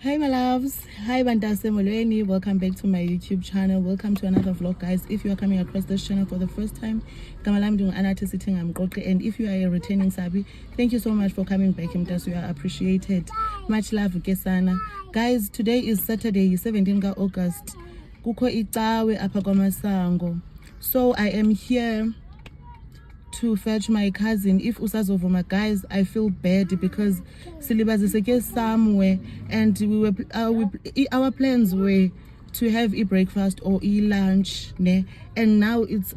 Hi my loves, hi Bandase Molweni, welcome back to my YouTube channel. Welcome to another vlog, guys. If you are coming across this channel for the first time, and if you are a returning sabi, thank you so much for coming back. You are appreciated. Much love, Kesana. Guys, today is Saturday, 17th August. Kuko itawe apa kwamasango. So I am here to fetch my cousin. If usazovuma, guys, I feel bad because silibaziseke somewhere, and our plans were to have a breakfast or a lunch, ne? And now it's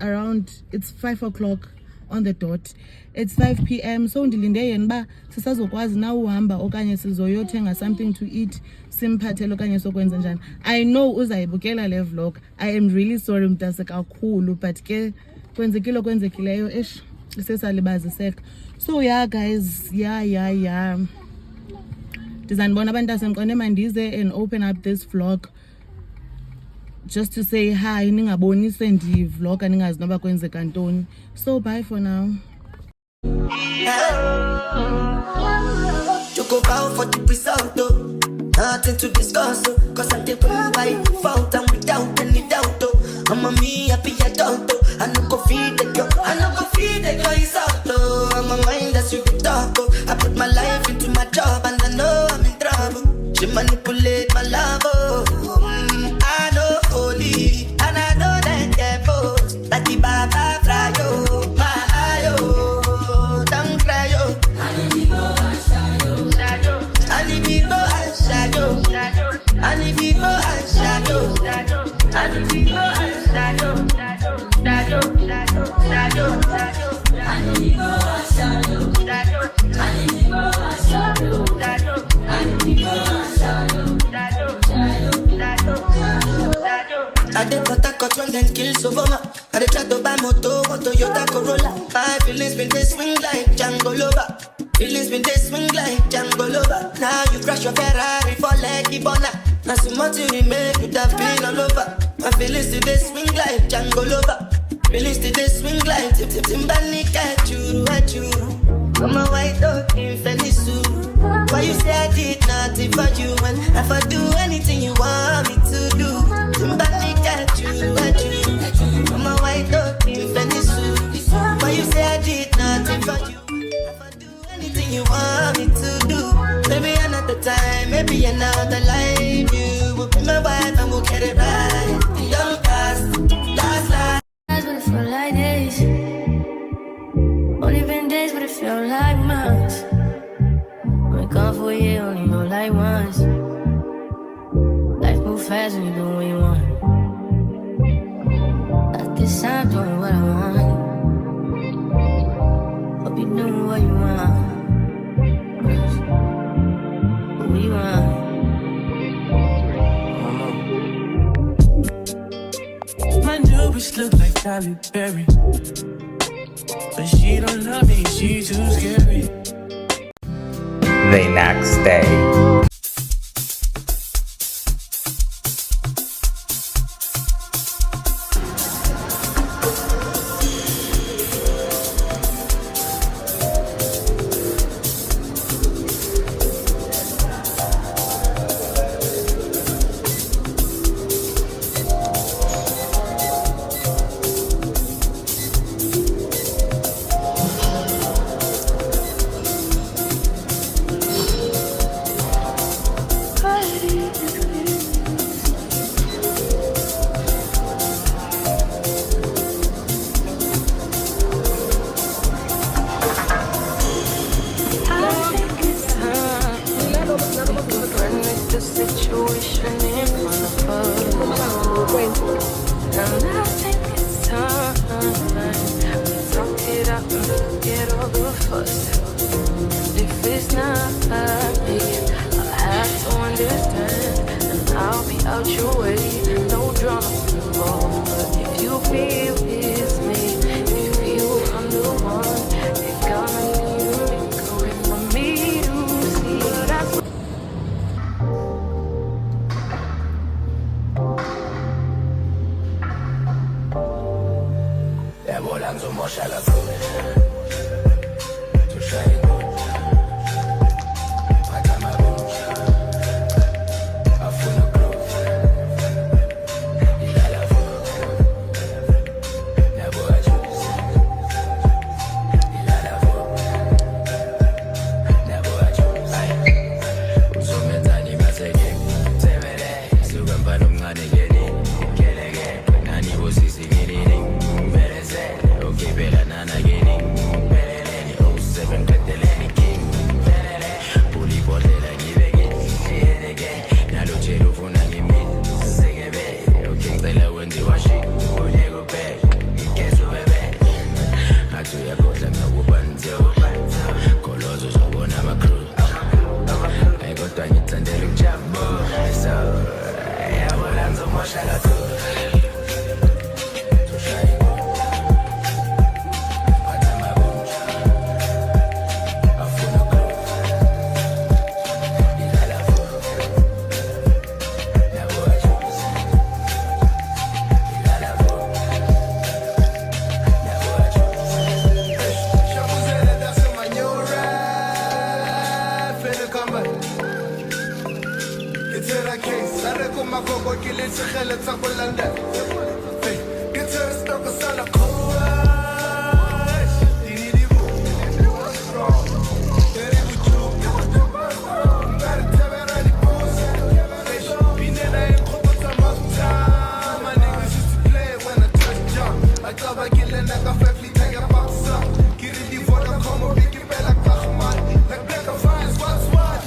5 o'clock on the dot. It's 5 p.m. So ndilinde yenba sisazokwazi na uhamba okanye sizoyothenga something to eat, simphathele okanye sokwenza njani. I know uzayibukela le vlog. I am really sorry mntase kakhulu, but ke kwenzekileyo ish sesalibaziseka. So yeah guys, yeah ndizanibona abantase mqone mandize and open up this vlog just to say hi, ningabonise ndivloga ningazi noba kwenzeka ntoni. So bye for now. You go bow for the result though. Nothing to discuss, cause I did one by default and without any doubt. I'm a me happy adult. I no go feed the girl, I no go feed the girl is out though. I'm a mind that's you can talk. I put my life into my job and I know I'm in trouble. She manipulate my love. I know holy and I know that devil. That the Baba fry yo, my ayo, don't cry yo. I need to go and shadow. I need to go and shadow. I need to go and shadow. I need to go and shadow. I did what I got when then kill Sovoma. I did try to buy moto, Toyota Corolla. My feelings been they swing like Django Lover. Feelings been they swing like Django Lover. Now you crash your Ferrari for Leggy Bona. Now so much you make you have been all over. My feelings today swing like Django Lover. Feelings today swing like Timbani at you. I'm a white dog in Fenisu. Why you say I did nothing for you? And if I do anything you want me to do, Timbani at you. I'm a white dog in Fenisu. Why you say I did nothing for you? If I do anything you want me to do, maybe another time, maybe another life, you will be my wife and we'll get it right. Don't last. But it feel like days. Only been days, but it feel like months. Been gone for a year, only know like once. Life move fast when you do what you want. At this time, doing what I want. Hope you doing what you want. What you want. My new bitch look like Tyler Perry, but she don't love me, she too scary. The next day. If it's not me, I'll have to understand, and I'll be out your way. No drama involved, but if you feel it's me, if you feel I'm the one, it gotta make a way for me to see. That's Volando moscia la fune. tera case a re ko makoko ke le tshegele tsa go landa ke tshwere stoko sa la khoa di bo tere butu ngare tebera di pose binela e khopotsa mafta my niggas used to play when I touch jump I thought I get like a family take a box up get it the water come on big bella kahman like black of fires what's what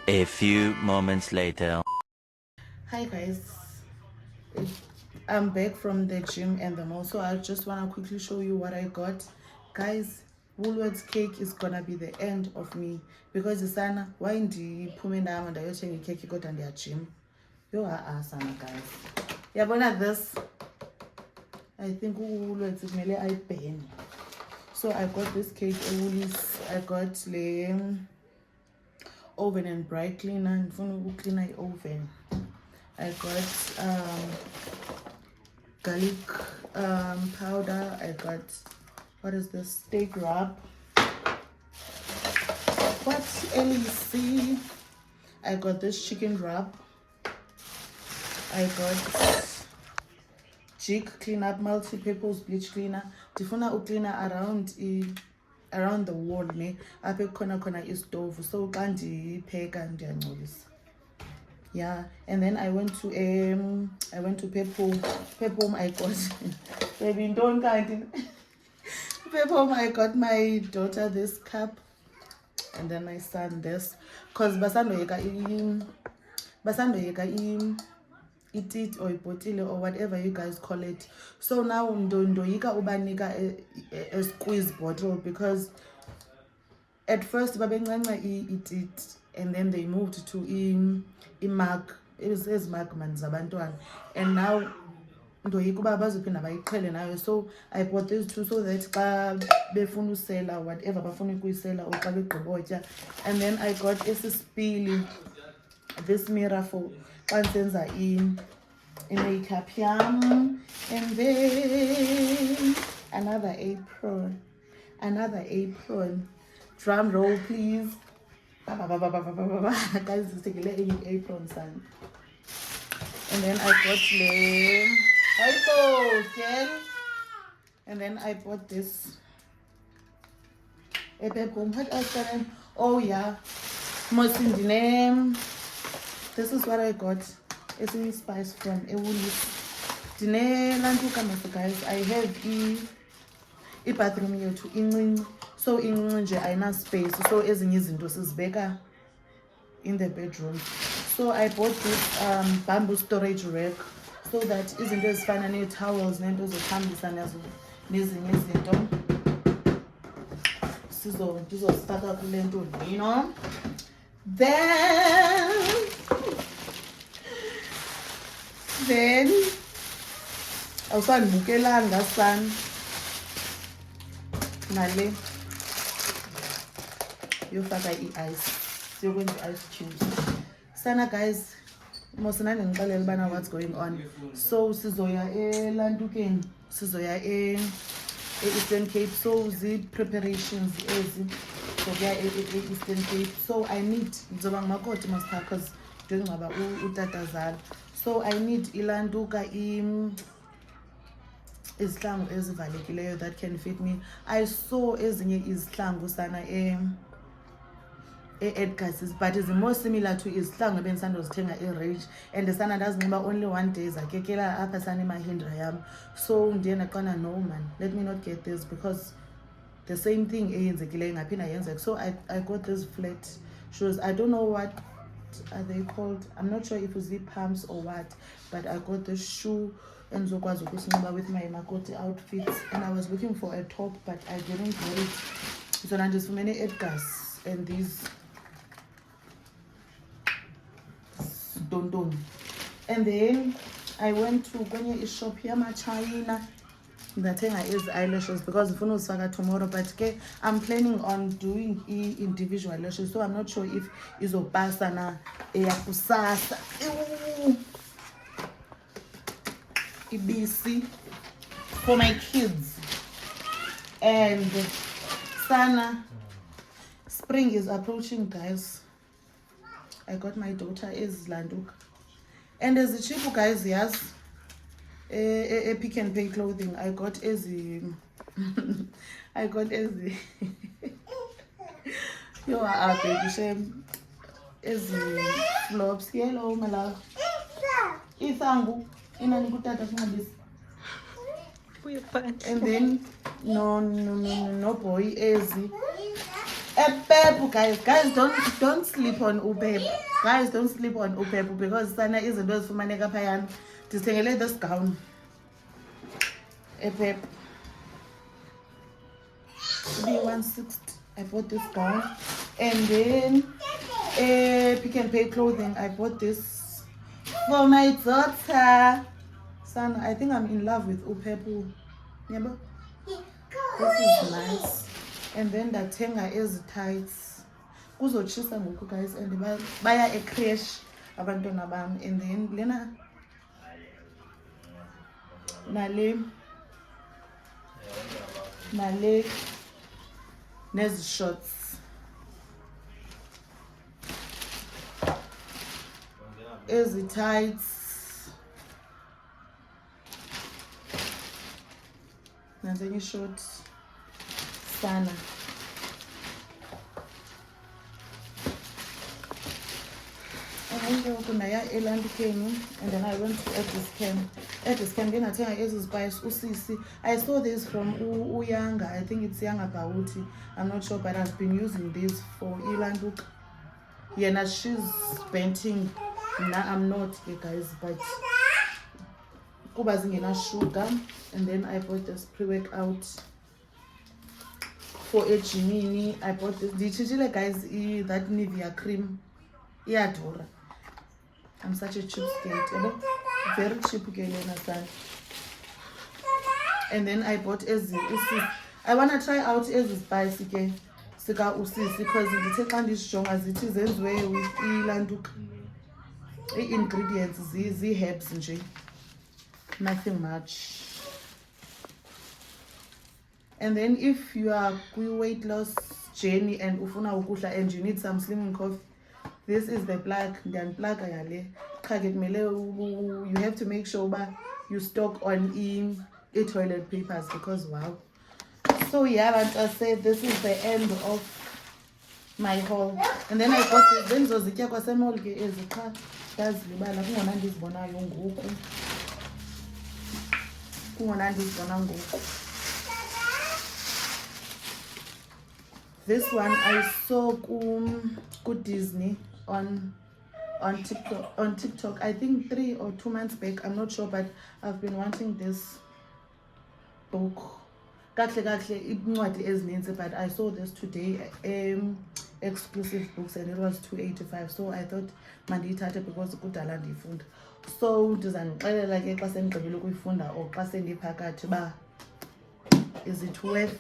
A few moments later. Hi guys, I'm back from the gym and the mall, so I just want to quickly show you what I got. Guys, Woolworths cake is gonna be the end of me because sana why ndiphume ndahamba ndayothenga ikeke kodwa ndiya gym. Yo sana guys, yabona this, I think Woolworths kumele ayibhene. So I got this cake Woolies, I got the oven and bright cleaner, and cleaner oven. I got garlic powder. I got, what is this, steak rub. What LEC? I got this chicken rub. I got jig cleanup, multi-purpose bleach cleaner. Tifuna cleaner around the wall ne apha khona istove so xa ndipheka ndiyangcolisa. Yeah, and then I went to Pep Home. I got baby don't kind Pep Home. I got my daughter this cup and then my son this because basandoyeka it or ibhotile or whatever you guys call it. So now ndoyika ubanika a squeeze bottle because at first babencanca it and then they moved to mug. It was as mug man zabantwana, and now ndoyika uba bazophinda bayiqhele nayo. So I bought these two so that xa befuna usela whatever bafuna ukuyisela or xa begqibotya. And then I got esisipili, this mirror for Pansenza in makeup yam, and then another apron. Drum roll please. Guys, just take a apron son. And then I got and then I bought this what else? Oh yeah, most in the name. This is what I got. It's in spice from Woolies. Dine lantuka master guys. I have a bathroom here to in so in ayina space. So ezinye izinto sizibeka in the bedroom. So I bought this bamboo storage rack so that izinto ezifana nee-towels nento zokuhambisa nazo nezinye izinto ndizozifaka kule nto you know. Then awusandibukelanga sana nale yofaka i-ice siyokwenza i-ice cubes sana guys. Mosinani ngixelela bana what's going on. So sizoya elantukeni, sizoya e-Eastern Cape. So zi-preparations ezi zokuya e-Eastern Cape. So I need ngizoba ngumakoti masipha because ndiyongcwaba utatazala. So I need ilantuka izihlangu ezivalekileyo that can fit me. I saw ezinye izihlangu sana Edgar's, but it's more similar to izihlangu ebendisandozithenga e-Rage and sana ndazinxiba only one day zakekela apha sana emahindra yam. So ndiye ndaqona no man, let me not get this because the same thing eyenzekileyo ingaphinda yenzeka. So I got these flat shoes. I don't know what are they called. I'm not sure if it's the pumps or what, but I got the shoe endizokwazi ukusinxiba with my makoti outfits, and I was looking for a top but I didn't get it. So ndandizifumene Edgar's and these Dondon. And then I went to kwenye shop yamachina ndathenga ezi eyelashes because ndifuna uzifaka tomorrow, but ke I'm planning on doing individual lashes, so I'm not sure if izopasa na eyakusasa. Ibisi for my kids. And Sana, spring is approaching, guys. I got my daughter is Landuk, and as a cheap, guys, yes, a Pick and Pay clothing. I got as I got as you are baby shame as flops. Hello, my love. Ithangu inani kutata kumabisi. And then no boy ezi Pepu, guys don't sleep on Upepu. Guys, don't sleep on Upepu because Sana isn't those for Maneka Payan to say this gown. Pep B160. I bought this gown, and then Pick and Pay clothing. I bought this for my daughter. Son, I think I'm in love with Upepu. Remember? This is nice. And then the tenga is tights. Kuzochisa ngoku, guys, and baya a crash abantwana bam. And then lena nale nezi shorts ezi tights. Nanzenye shorts Sana. And then I went to Ediscam. Then I tell her spice Usisi. I saw this from Uyanga. I think it's Yanga Bauti. I'm not sure, but I've been using this for Ilanduk. Yeah, now she's painting. Now I'm not, guys, but Kubazing enough sugar. And then I bought this pre-workout for a Jimini. I bought this. Did you guys that Nivea cream? Yeah, Dora. I'm such a cheapskate, you know? Very cheap girl, understand? And then I bought Ezi. I wanna try out Ezi spice again. Sika Usisi, because the take on this strong as it is anyway with Ilanduk. The ingredients, the herbs and nothing much. And then if you are weight loss journey and ufuna ukudla and you need some slimming coffee, this is the plug. Then plug ayale. You have to make sure you stock on toilet papers because wow. So yeah, but I said this is the end of my haul. And then I got this. Then zozitya kwasemall ke ezikha ndazilibala kungona ndizibonayo ngoku. This one I saw good Disney on TikTok. I think 3 or 2 months back. I'm not sure, but I've been wanting this book. But I saw this today. Exclusive books, and it was $2.85. So I thought mandithathe because kudala ndifunda. So ndizanixelela ke xa sendigqibile ukuyifunda or xa sendiphakathi ba is it worth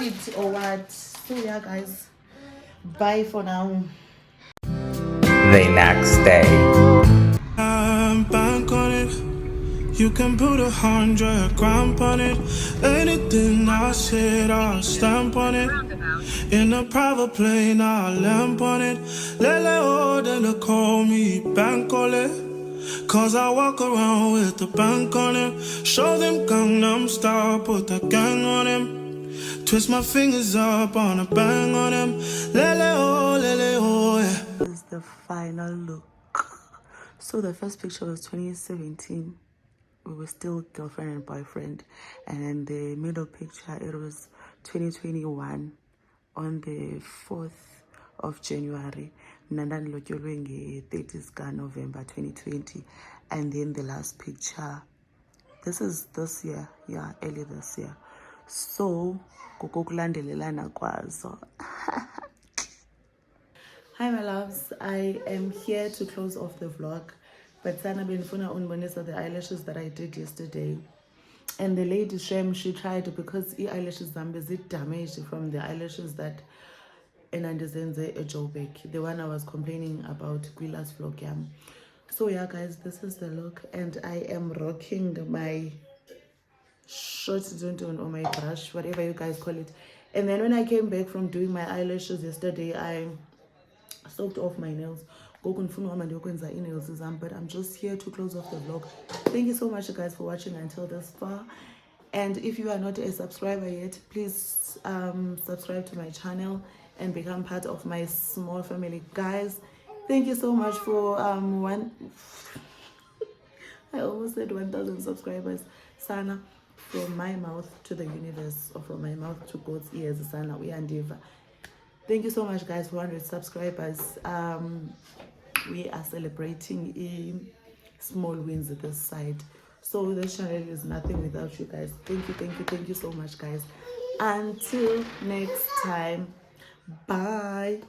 it or what? So yeah, guys, bye for now. The next day. I'm bank on it. You can put 100 grand on it. Anything I said, I'll stamp on it. In a private plane, I'll lamp on it. Lele then call me bank on it. Cause I walk around with the bank on it. Show them Gangnam Style, put the gang on him. Twist my fingers up on a bang on him. Lele yeah. This is the final look. So the first picture was 2017. We were still girlfriend and boyfriend. And then the middle picture, it was 2021 on the 4th of January. Nandan Lokyolwenge 30th November 2020. And then the last picture, this is this year, yeah, early this year. So kukulandelelana kwazo. Hi my loves, I am here to close off the vlog, but sana benifuna unibonisa the eyelashes that I did yesterday. And the lady Shem, she tried, because eyelashes zambe zit damaged from the eyelashes that enandizenze ejobek, the one I was complaining about last vlog. Yeah. So yeah guys, this is the look, and I am rocking my short or my brush, whatever you guys call it. And then when I came back from doing my eyelashes yesterday, I soaked off my nails, but I'm just here to close off the vlog. Thank you so much guys for watching until this far, and if you are not a subscriber yet, please subscribe to my channel and become part of my small family. Guys, thank you so much for I almost said 1,000 subscribers. Sana, from my mouth to the universe, or from my mouth to God's ears, Sana, we are. Thank you so much guys for 100 subscribers. We are celebrating small wins at this side. So this channel is nothing without you guys. Thank you so much guys. Until next time, bye.